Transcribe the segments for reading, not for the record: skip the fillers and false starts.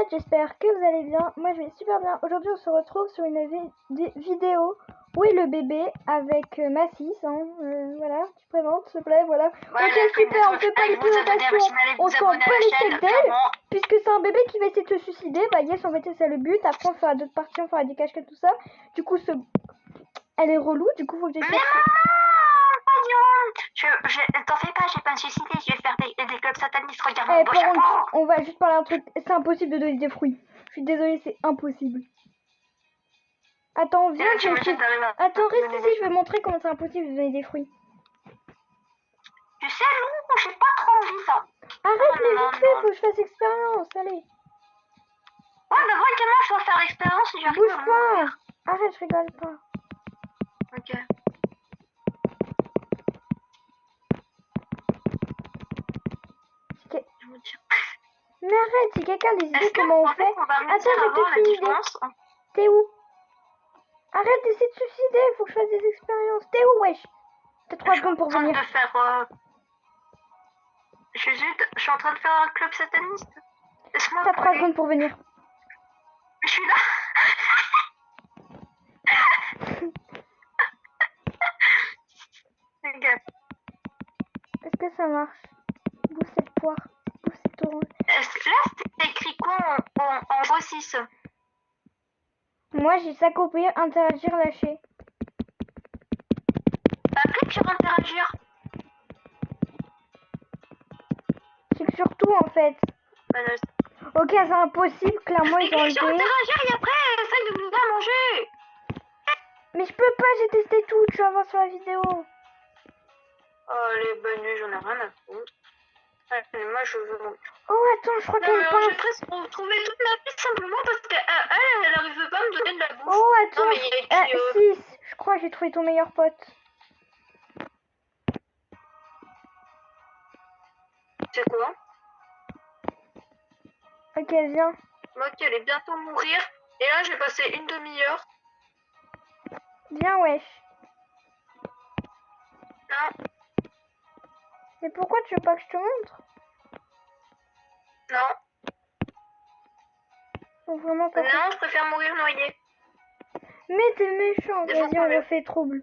internet, j'espère que vous allez bien. Moi je vais super bien. Aujourd'hui on se retrouve sur une vidéo Où est le bébé avec Massis. Voilà, tu présentes s'il te plaît, voilà. Voilà, ok super, on fait pas les présentations, on s'en bat les steaks d'elle, puisque c'est un bébé qui va essayer de se suicider. Bah yes, en fait c'est le but, après on fera d'autres parties, on fera des cache-cache, tout ça. Du coup elle est relou, du coup faut que j'essaie. T'en fais pas, j'ai pas me suicider, je vais faire des clubs satanistes, regarde mon beau chapeau. On va juste parler un truc, c'est impossible de donner des fruits. Je suis désolée, c'est impossible. Attends, viens, Attends, reste ici, je vais montrer comment c'est impossible de donner des fruits. Tu sais, Lou, j'ai pas trop envie ça. Arrête, mais vite fait, faut que je fasse expérience, allez. Ouais, mais moi, tellement je dois faire l'expérience et j'arrive. Bouge pas. Arrête, je rigole pas. Ok. Mais arrête, si quelqu'un a des idées comment on fait. Attends, je te fais une idée. T'es où? Arrête d'essayer de te suicider, faut que je fasse des expériences. T'es où, wesh? T'as 3 secondes pour venir. Je suis en train de faire un club sataniste. T'as 3 secondes pour venir. Je suis là. Est-ce que ça marche? Bouge cette poire. Bouge cette orange. Est-ce que là, c'est écrit quoi en gros 6? Moi, j'ai s'accomplir, interagir, lâcher. Bah, clique sur interagir. C'est que surtout, en fait. Ok, c'est impossible, clairement, ils ont enlevé. Clique sur interagir et après, essaye de nous faire manger. Mais je peux pas, j'ai testé tout, tu vas voir sur la vidéo. Oh, les bonnes nuits, j'en ai rien à foutre. Moi, je veux... Oh, attends, je crois qu'elle pense... J'ai presque retrouvé toute ma vie simplement parce qu'elle n'arrive pas à me donner de la bouffe. Oh, attends, non, mais 6, je crois que j'ai trouvé ton meilleur pote. C'est quoi? Ok, viens. Ok, elle est bientôt mourir. Et là, j'ai passé une demi-heure. Viens, wesh. Non. Mais pourquoi tu veux pas que je te montre? Non. Oh, vraiment pas. Non, je préfère mourir noyée. Mais t'es méchant. Vas-y, on refait trouble.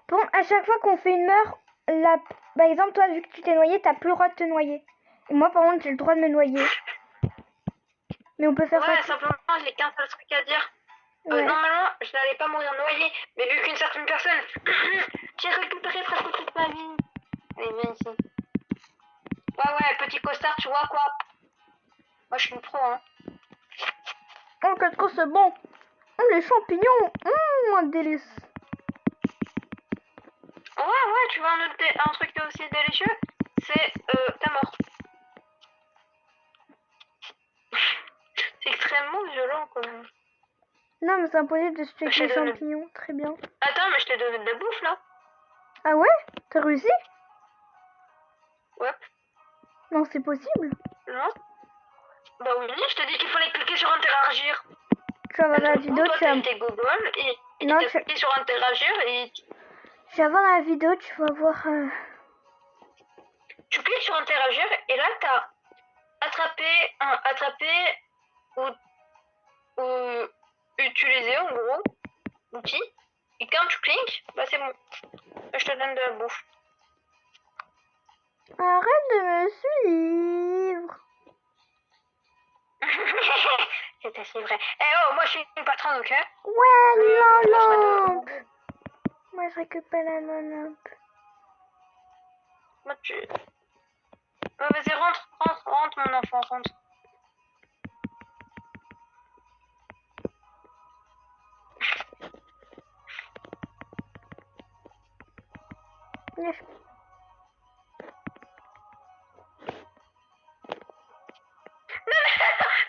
Bon, à chaque fois qu'on fait une meurtre, par exemple, toi, vu que tu t'es noyé, t'as plus le droit de te noyer. Et moi, par contre, j'ai le droit de me noyer. Mais on peut faire ça. Ouais, simplement, j'ai qu'un seul truc à dire. Ouais. Normalement, je n'allais pas mourir noyée, mais vu qu'une certaine personne, j'ai récupéré presque toute ma vie. Allez, viens ici. Ouais, petit costard, tu vois quoi? Moi, je suis une pro, hein. Oh, qu'est-ce que c'est bon! Oh, les champignons! Un délice! Ouais, tu vois un truc aussi délicieux? C'est ta mort. C'est extrêmement violent, quand même. Non, mais c'est impossible de se tuer avec les champignons. Très bien. Attends, mais je t'ai donné de la bouffe, là. Ah ouais? T'as réussi? Ouais. Non, c'est possible. Non. Bah oui, je t'ai dit qu'il fallait cliquer sur interagir. Tu vas voir la vidéo, tu as été Google et non, tu as cliqué sur interagir et... Tu vas voir la vidéo, tu vas voir... Tu cliques sur interagir et là, t'as attraper ou utiliser, en gros, outil. Et quand tu cliques, bah c'est bon. Je te donne de la bouffe. Arrête de me suivre. C'est assez vrai. Eh oh, moi je suis une patronne, ok? Ouais, non. Moi je récupère la non-lampe. Moi tu... vas-y, rentre mon enfant, rentre. Yes.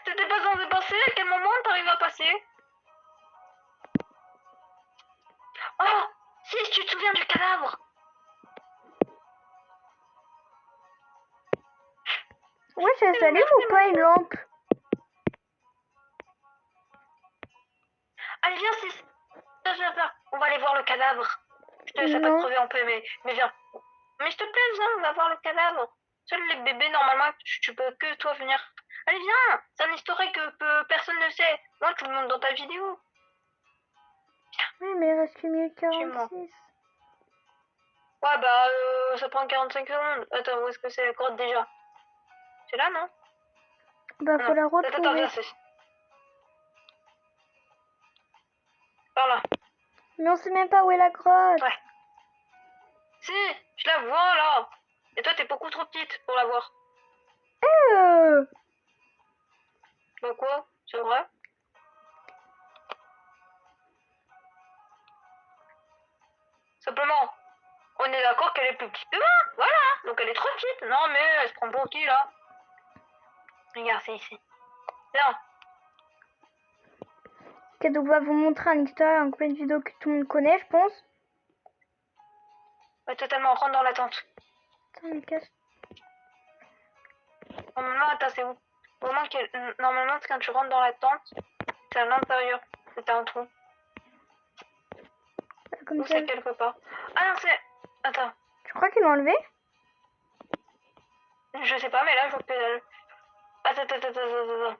T'étais pas censé passer? À quel moment t'arrives à passer? Oh, si tu te souviens du cadavre. Ouais, ça s'allume ou pas une lampe? Allez, viens, viens. On va aller voir le cadavre. Je te laisse pas crever en paix, mais viens. Mais s'il te plaît, viens, on va voir le cadavre. Seuls les bébés, normalement, tu peux que toi venir. Allez, viens. C'est un historique que personne ne sait. Moi, tu le montres dans ta vidéo. Oui, mais il reste 1 minute Chez moi. 46. Ouais, bah, ça prend 45 secondes. Attends, où est-ce que c'est la grotte déjà? C'est là, non? Bah, Ah, faut la non. Attends, retrouver. viens, c'est... Par là. Mais on sait même pas où est la grotte. Ouais. Si, je la vois, là. Et toi, t'es beaucoup trop petite pour la voir. Euh, Bah quoi? C'est vrai? Simplement, on est d'accord qu'elle est plus petite que moi. Voilà. Donc elle est trop petite. Non, mais elle se prend pour qui, là? Regarde, c'est ici. Là. Ok, donc on va vous montrer un histoire, un couplet de vidéo que tout le monde connaît, je pense. Ouais, totalement, on rentre dans la tente. Attends, mais casse. Normalement, attends, c'est où? Normalement, quand tu rentres dans la tente, c'est à l'intérieur. C'est un trou. Comme Ou ça. c'est quelque part. Ah non, c'est... Attends. Tu crois qu'ils l'ont enlevé? Je sais pas, mais là, je vois que dalle. Attends.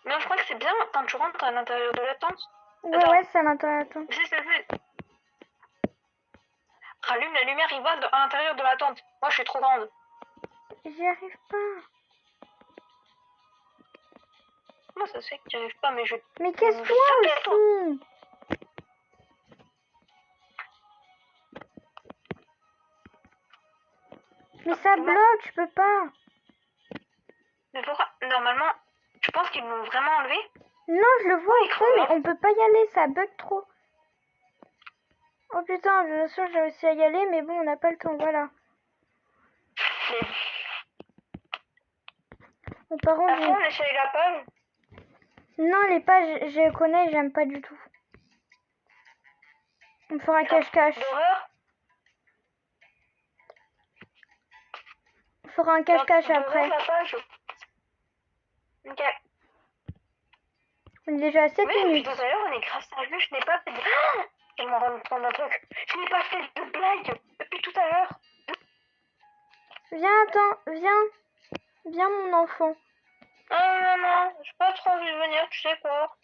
Non, je crois que c'est bien quand tu rentres à l'intérieur de la tente. Ouais, Attends. ouais, c'est à l'intérieur. Attends. Si. Rallume la lumière, il va à l'intérieur de la tente. Moi, je suis trop grande. J'y arrive pas. Comment ça se fait que tu n'y arrives pas, mais je... Mais casse-toi aussi. Mais ça bloque, je peux pas. Mais pourquoi? Normalement, tu penses qu'ils l'ont vraiment enlevé? Non, je le vois au fond, mais on peut pas y aller, ça bug trop. Oh putain, bien sûr, j'ai réussi à y aller, mais bon, on n'a pas le temps, voilà. On part en Après, on essaye la page. Non, les pages, je connais, j'aime pas du tout. On fera un cache-cache. D'horreur? On fera un cache-cache après. La page. Ok. On est déjà à 7 Oui, minutes. depuis tout à l'heure, on est grave sérieux, je n'ai pas fait de... Ah, je m'en rends compte d'un truc. Je n'ai pas fait de blague depuis tout à l'heure. Viens, attends, viens. Viens, mon enfant. Non, j'ai pas trop envie de venir, tu sais quoi.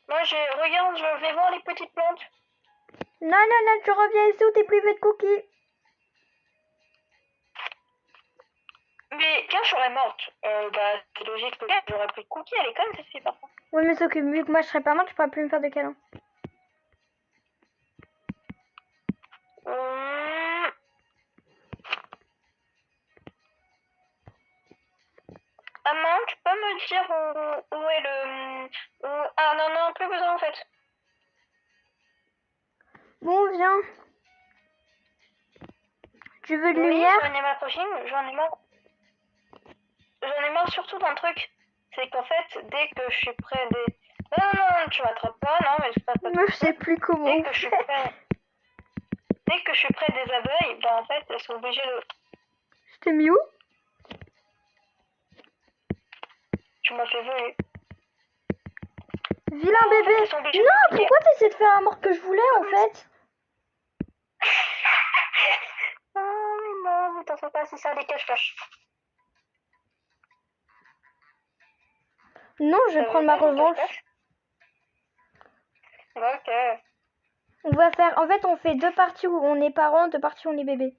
Moi, regarde, je vais voir les petites plantes. Non, tu reviens ici où t'es privé de cookies. Mais quand je serais morte, bah, c'est logique que j'aurais pris de cookies à l'école, ça se fait pas. Oui, mais sauf que vu que moi je serais pas morte, tu pourras plus me faire de câlins. Maman, tu peux me dire où est le... Ah non, plus besoin en fait. Bon, viens. Tu veux de Oui, lumière? j'en ai marre prochaine, j'en ai marre. J'en ai marre surtout d'un truc. C'est qu'en fait, dès que je suis près des... Non, tu m'attrapes pas, non, mais je t'attrape pas. Moi, je sais plus comment Dès on que je suis fait. près... Dès que je suis près des abeilles, bah en fait, elles sont obligées de... Je t'ai mis où? Tu m'as fait voler. Vilain bébé. En fait, non, pourquoi t'essaies de faire la mort que je voulais en fait? Non, mais t'en fais pas, c'est ça, des cache-cache. Non, je vais prendre ma revanche. Ok. On va faire... En fait, on fait 2 parties où on est parents, 2 parties où on est bébé.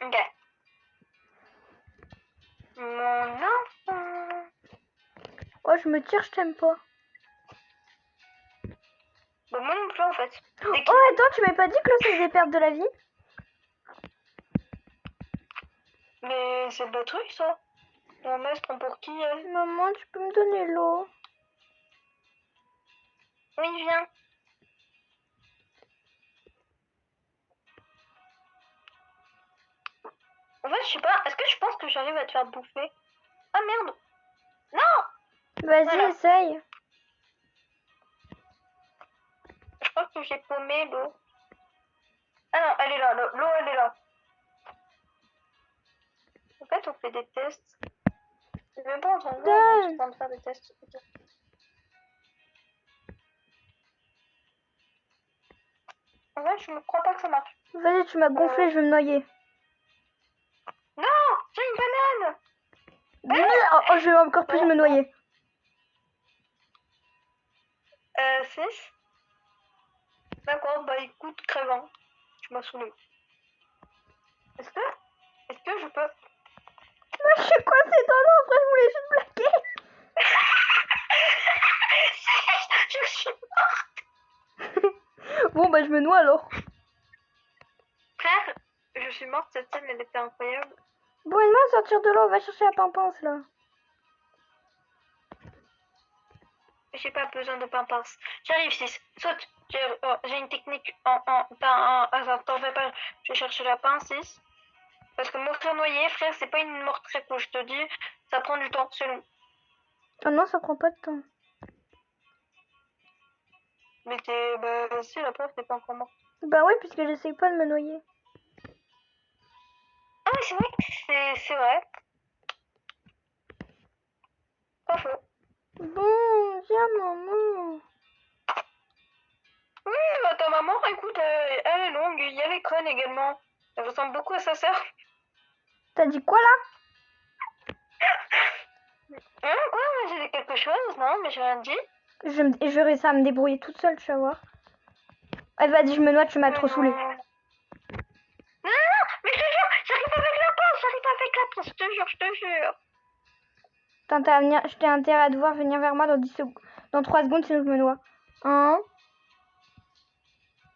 Ok. Mon enfant. Oh, je me tire, je t'aime pas. Bah, moi non plus, en fait. Oh, attends, tu m'avais pas dit que l'eau, ça faisait perdre de la vie? Mais c'est le truc, ça. Maman, elle se prend pour qui, elle? Maman, tu peux me donner l'eau? Oui, viens. En fait, je sais pas, est-ce que je pense que j'arrive à te faire bouffer? Ah merde! Non! Vas-y, Voilà. essaye. Je crois que j'ai paumé l'eau. Ah non, elle est là, l'eau elle est là. En fait, on fait des tests. C'est même pas en train de faire des tests. Ok. En fait, je ne crois pas que ça marche. Vas-y, tu m'as gonflé, je vais me noyer. Non, j'ai une banane. Oh, je vais encore plus me noyer. 6. D'accord, bah écoute, crevant. Tu m'as saoulé. Est-ce que je peux... Moi, je suis coincée dans l'eau, après, je voulais juste blaguer. Je suis... Bon, bah, je me noie alors. Frère, je suis morte, cette scène, elle était incroyable. Bon, aide-moi à sortir de l'eau, va chercher la pimpance, là. J'ai pas besoin de pimpins. J'arrive, 6. Saute. J'ai une technique t'en fais pas. Je vais chercher la pince, 6. Parce que mourir noyé, frère, c'est pas une mort très cool, je te dis. Ça prend du temps, c'est long. Oh non, ça prend pas de temps. Mais si, la preuve, t'es pas encore mort. Bah oui, puisque j'essaye pas de me noyer. Ah oui, c'est vrai que c'est vrai. Pas faux. Bon, viens, maman. Oui, bah, ta maman, écoute, elle est longue, il y a les crânes également. Elle ressemble beaucoup à sa sœur. T'as dit quoi, là? Quoi? J'ai dit quelque chose? Non, mais j'ai rien dit. Je vais réussir à me débrouiller toute seule, tu vas voir. Eh, vas-y, je me noie, tu m'as trop saoulé. Non, mais je te jure, j'arrive avec la pince, je te jure, je te jure. Attends, j'ai intérêt à devoir venir vers moi dans 10 secondes. Dans 3 secondes, sinon je me noie. Hein?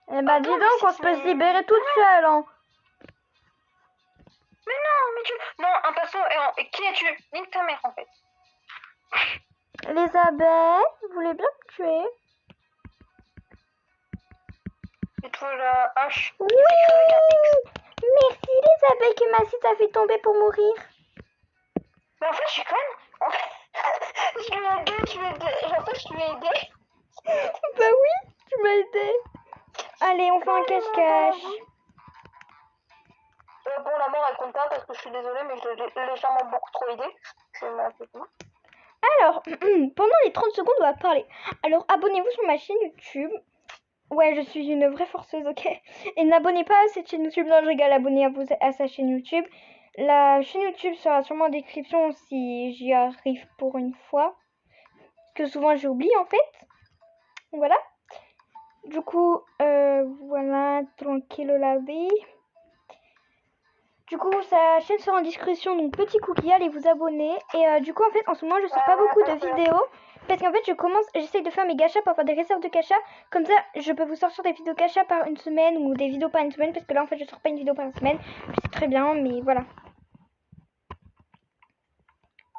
Eh bah, dis donc, on se peut se libérer toute seule, hein. Mais non, mais tu... Non, un pinceau, et qui es-tu? Nique ta mère, en fait. Les abeilles, vous voulez bien me tuer? Et toi, la hache. Oui! Merci les abeilles que ma site a fait tomber pour mourir. Mais en fait, je suis conne. Je lui ai aidé. En fait, je lui ai aidé. Bah oui, tu m'as aidé. Allez, on fait un cache-cache. Bon, la mort, elle compte pas parce que je suis désolée, mais je l'ai légèrement beaucoup trop aidé. C'est ma technique. Alors, pendant les 30 secondes, on va parler. Alors, abonnez-vous sur ma chaîne YouTube. Ouais, je suis une vraie forceuse, ok. Et n'abonnez pas à cette chaîne YouTube. Non, je rigole, abonnez-vous à sa chaîne YouTube. La chaîne YouTube sera sûrement en description si j'y arrive pour une fois. Parce que souvent, j'oublie, en fait. Voilà. Du coup, voilà, tranquille la vie. Du coup, sa chaîne sera en description, donc petit cookie, allez vous abonner. Et du coup, en fait, en ce moment, je sors pas beaucoup de vidéos. Parce qu'en fait, j'essaye de faire mes gachas pour avoir des réserves de gachas. Comme ça, je peux vous sortir des vidéos gachas par une semaine ou des vidéos par une semaine. Parce que là, en fait, je sors pas une vidéo par une semaine. C'est très bien, mais voilà.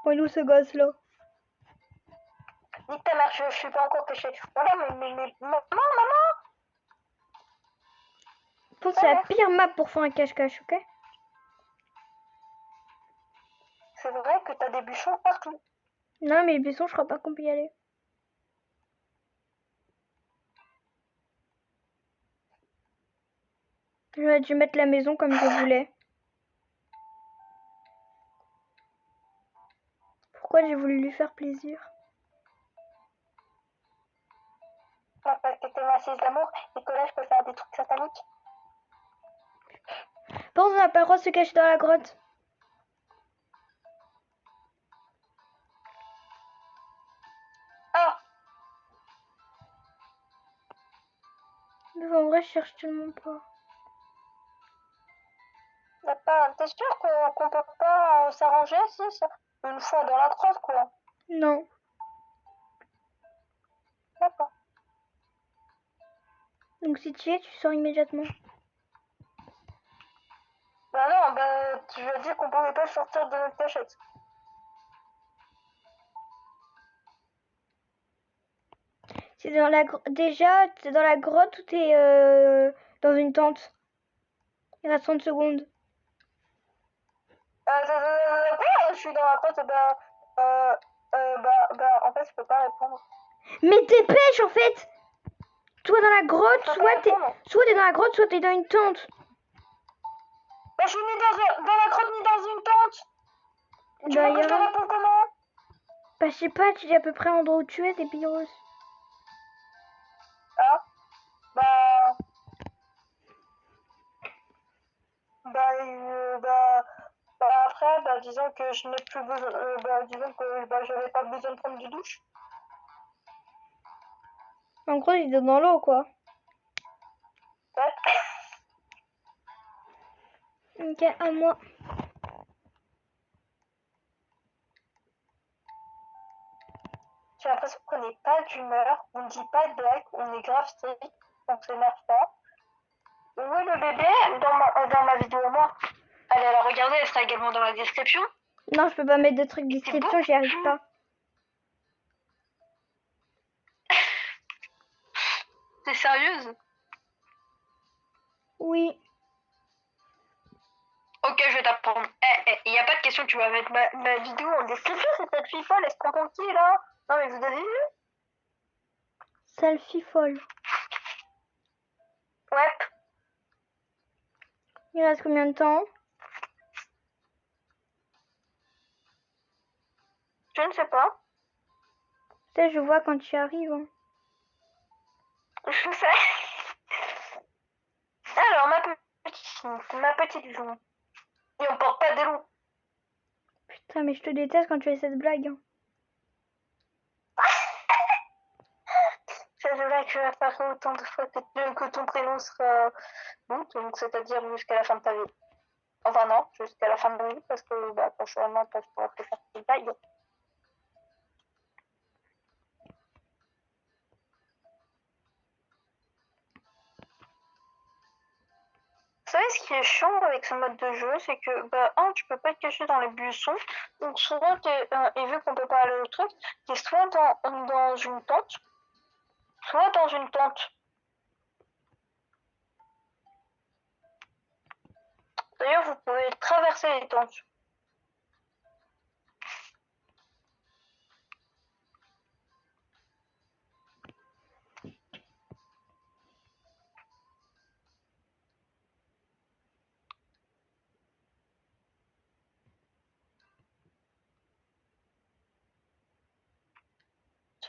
Bon, nous, ce gosse-là. Nique ta mère, je suis pas encore pêché. Voilà, mais maman. Je pense que c'est la pire map pour faire un cache-cache, ok? C'est vrai que t'as des bûchons partout. Non, mais les buissons, je crois pas qu'on peut y aller. J'aurais dû mettre la maison comme je voulais. Pourquoi j'ai voulu lui faire plaisir? Parce que t'es ma fille d'amour et que là, je peux faire des trucs sataniques. Pense, on n'a pas le droit de se cacher dans la grotte. Ah! Mais en vrai, je cherche tellement pas. T'es sûr qu'on peut pas s'arranger si une fois dans la grotte, quoi? Non. D'accord. Donc si tu y es, tu sors immédiatement. Bah non, tu as dit qu'on pouvait pas sortir de notre cachette. C'est dans la déjà, t'es dans la grotte ou t'es dans une tente? Il reste 30 secondes. Je suis dans la grotte, en fait, je peux pas répondre. Mais dépêche en fait! Toi dans la grotte, soit t'es dans la grotte, soit t'es dans une tente. Bah, je suis ni dans la grotte ni dans une tente. Tu veux que je te réponds comment? Bah, je sais pas, tu dis à peu près l'endroit où tu es, t'es virus. Ah, bah. Après, disons que je n'ai plus besoin, disons que j'avais pas besoin de prendre du douche. En gros, il est dans l'eau, quoi. Ouais. Ok, à moi. J'ai l'impression qu'on n'est pas d'humeur, on ne dit pas de blague, on est grave strict, on s'énerve pas. Où est le bébé dans ma vidéo, moi? Allez la regarder, elle sera également dans la description. Non, je peux pas mettre de trucs de description, j'y arrive pas. T'es sérieuse? Oui. Ok, je vais t'apprendre. Il n'y a pas de question, tu vas mettre ma vidéo en description, c'est cette fille folle, elle se prend pour qui là? Non mais vous avez vu? Selfie folle. Ouais. Il reste combien de temps? Je ne sais pas. Tu sais, je vois quand tu arrives. Hein. Je sais. Alors, ma petite joue. Et on porte pas des loups. Putain, mais je te déteste quand tu fais cette blague. Hein. Cette blague, je la ferai autant de fois que ton prénom sera bon, donc c'est-à-dire jusqu'à la fin de ta vie. Enfin non, jusqu'à la fin de ma vie, parce que prochainement, parce qu'on va faire une blague. Vous savez ce qui est chiant avec ce mode de jeu, c'est que, tu peux pas te cacher dans les buissons, donc souvent, et vu qu'on peut pas aller au truc, t'es soit dans une tente, soit dans une tente. D'ailleurs, vous pouvez traverser les tentes.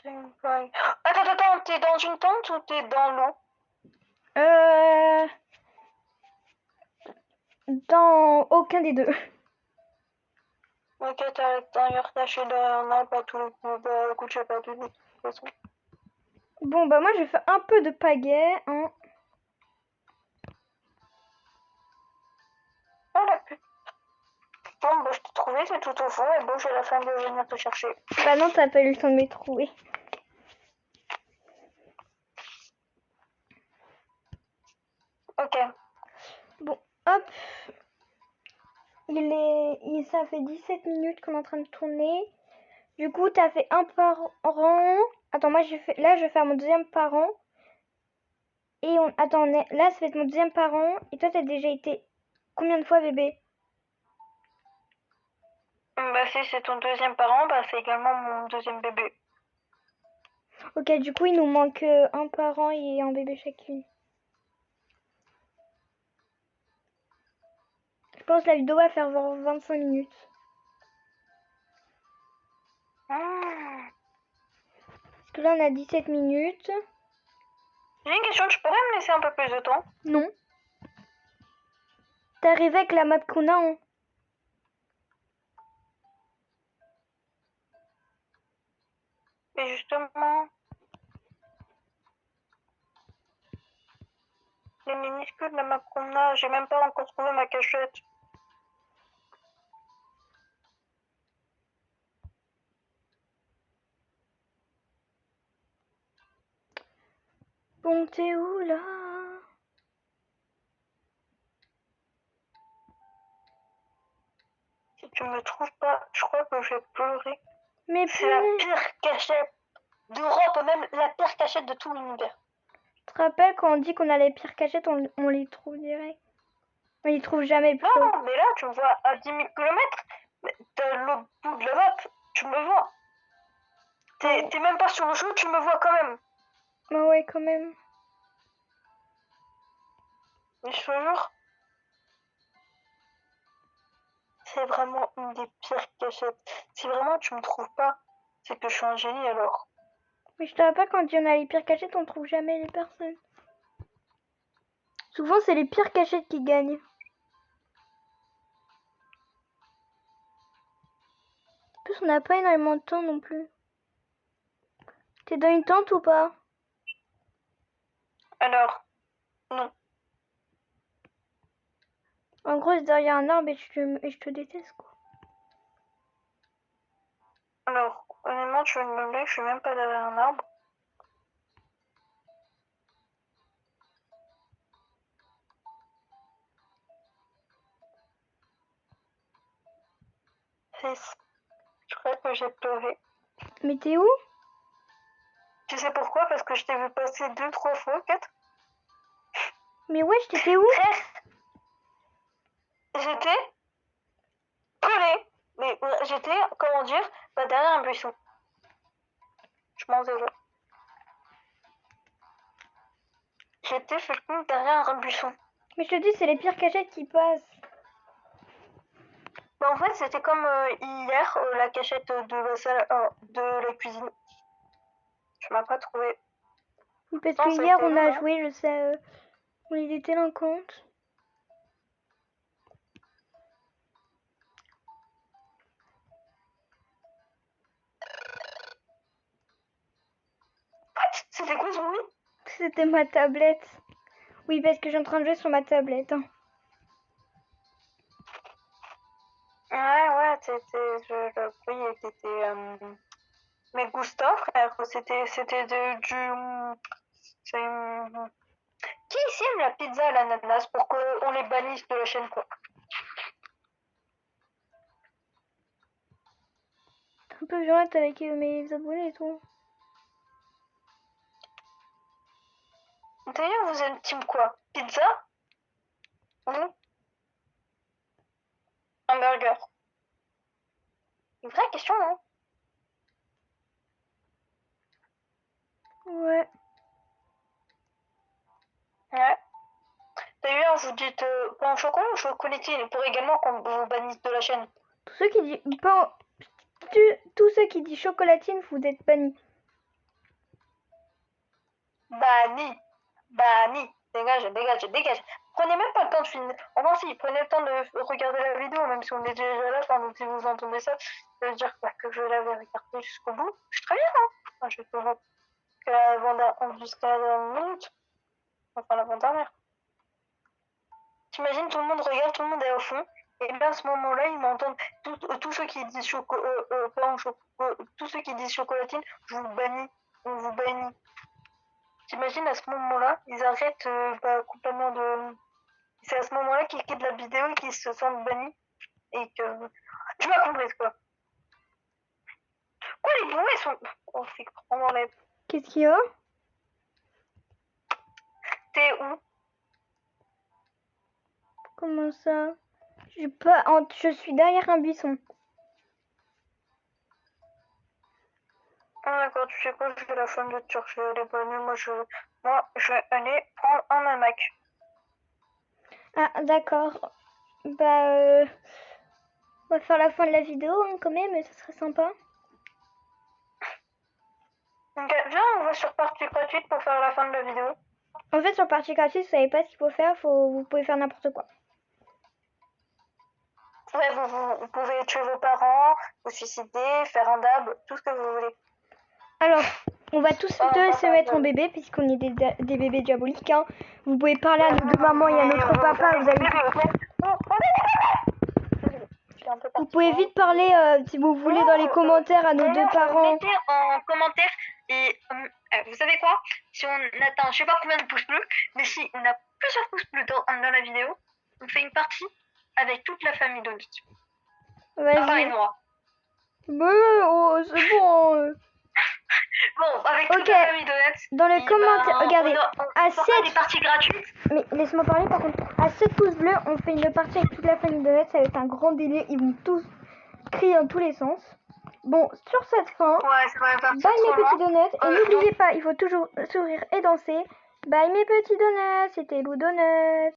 C'est une blague. Attends, t'es dans une tente ou t'es dans l'eau? Dans aucun des deux. Ok, t'es à l'extérieur, caché derrière un arbre, à tous les coups. Écoute, j'ai perdu de toute façon. Bon, moi, je vais faire un peu de pagaie. Hein. Oh la pute. Bon, je t'ai trouvé, c'est tout au fond, et bon, j'ai la flemme de venir te chercher. Bah non, t'as pas eu le temps de me trouver. Ok. Bon, hop. Ça fait 17 minutes qu'on est en train de tourner. Du coup, t'as fait un parent. Attends, moi, je vais faire mon deuxième parent. Et attends, là, ça fait mon deuxième parent. Et toi, t'as déjà été combien de fois bébé? Si c'est ton deuxième parent, c'est également mon deuxième bébé. Ok, du coup, il nous manque un parent et un bébé chacune. Je pense que la vidéo va faire 25 minutes. Parce que là, on a 17 minutes. J'ai une question, tu pourrais me laisser un peu plus de temps? Non. T'es arrivé avec la map qu'on a, hein? Et justement, les minuscules, la map qu'on a, j'ai même pas encore trouvé ma cachette. Bon, t'es où là? Si tu me trouves pas, je crois que je vais pleurer. Mais c'est la pire cachette d'Europe, même la pire cachette de tout l'univers. Tu te rappelles quand on dit qu'on a les pires cachettes, on les trouve direct. On les trouve jamais plutôt. Non, mais là, tu me vois à 10 000 km, t'as l'autre bout de la map, tu me vois. T'es même pas sur le jeu, tu me vois quand même. Bah ouais, quand même. Mais je te jure, c'est vraiment une des pires cachettes. Si vraiment tu me trouves pas, c'est que je suis un génie alors. Mais je te rappelle quand on dit on a les pires cachettes, on trouve jamais les personnes. Souvent, c'est les pires cachettes qui gagnent. plus, on n'a pas énormément de temps non plus. T'es dans une tente ou pas? Alors, non. En gros, c'est derrière un arbre et je te déteste, quoi. Alors, honnêtement, tu veux me blagues, je suis même pas derrière un arbre. Fils, je crois que j'ai pleuré. Mais t'es où? Tu sais pourquoi? Parce que je t'ai vu passer 2-3 fois, 4. Mais ouais, t'étais où? J'étais collée. Mais j'étais, comment dire, pas derrière un buisson. Je m'en zéro. J'étais effectivement derrière un buisson. Mais je te dis, c'est les pires cachettes qui passent. Bah, en fait, c'était comme hier, la cachette de la salle, de la cuisine. Je m'as pas trouvé. Oui, parce Non, que ça a hier, été on long, a hein. joué, je sais, on est des délinquantes. C'était quoi ce bruit? C'était ma tablette. Oui, parce que je suis en train de jouer sur ma tablette. Hein. Ouais, le bruit était. Mais Gustave, frère, c'était Qui ici aime la pizza à l'ananas pour qu'on les bannisse de la chaîne, quoi? Un peu violente avec mes abonnés et tout. D'ailleurs, vous êtes team quoi? Pizza ou hamburger? Une vraie question, hein? Ouais. Ouais. D'ailleurs, vous dites pain au chocolat ou chocolatine pour également qu'on vous bannisse de la chaîne. Tous ceux qui disent pas, tous ceux qui disent chocolatine, vous êtes bannis. Banni. Banni. Dégage, dégage, dégage. Prenez même pas le temps de finir. Enfin, si, prenez le temps de regarder la vidéo, même si on est déjà là. Enfin, donc, si vous entendez ça, ça veut dire que je l'avais regardé jusqu'au bout. Je suis très bien, hein. Enfin, je suis toujours jusqu'à la dernière minute. Enfin, l'avant-dernière. T'imagines, tout le monde regarde, tout le monde est au fond. Et bien à ce moment-là, ils m'entendent. Tous ceux qui disent tous ceux qui disent chocolatine, je vous bannis. On vous bannit. T'imagines, à ce moment-là, ils arrêtent complètement de. C'est à ce moment-là qu'ils quittent la vidéo et qu'ils se sentent bannis. Et que. Tu m'as compris, quoi. Quoi, les bouées sont. Oh, c'est vraiment les. Qu'est-ce qu'il y a? T'es où? Comment ça? Je suis derrière un buisson. Ah, d'accord, tu sais quoi, j'ai la flemme de te chercher, elle est bannée. Moi, je vais aller prendre un hamac. Ah, d'accord. On va faire la fin de la vidéo hein, quand même, ça serait sympa. Ok, viens, on va sur partie gratuite pour faire la fin de la vidéo. En fait, sur partie gratuite, vous savez pas ce qu'il faut faire, vous pouvez faire n'importe quoi. Ouais, vous pouvez tuer vos parents, vous suicider, faire un dab, tout ce que vous voulez. Alors, on va tous deux se mettre en bébé, puisqu'on est des bébés diaboliques. Hein. Vous pouvez parler à nos deux mamans et à notre papa, vous allez... Vous pouvez vite parler, si vous voulez, dans les commentaires à nos deux parents. Mettez en commentaire et vous savez quoi? Si on atteint, je sais pas combien de pouces bleus, mais si on a plusieurs pouces bleus dans la vidéo, on fait une partie avec toute la famille de Nick. Papa et Vas-y. moi. Oh, c'est bon. Bon, avec toute la famille de Nets. Dans les commentaires, regardez, on fera des parties gratuites. Mais laisse-moi parler par contre. À 7 pouces bleus, on fait une partie avec toute la famille de Nets. Ça va être un grand délire. Ils vont tous crier dans tous les sens. Bon, sur cette fin, bye mes petits donuts. Et n'oubliez pas, il faut toujours sourire et danser. Bye mes petits donuts, c'était Lou Donuts.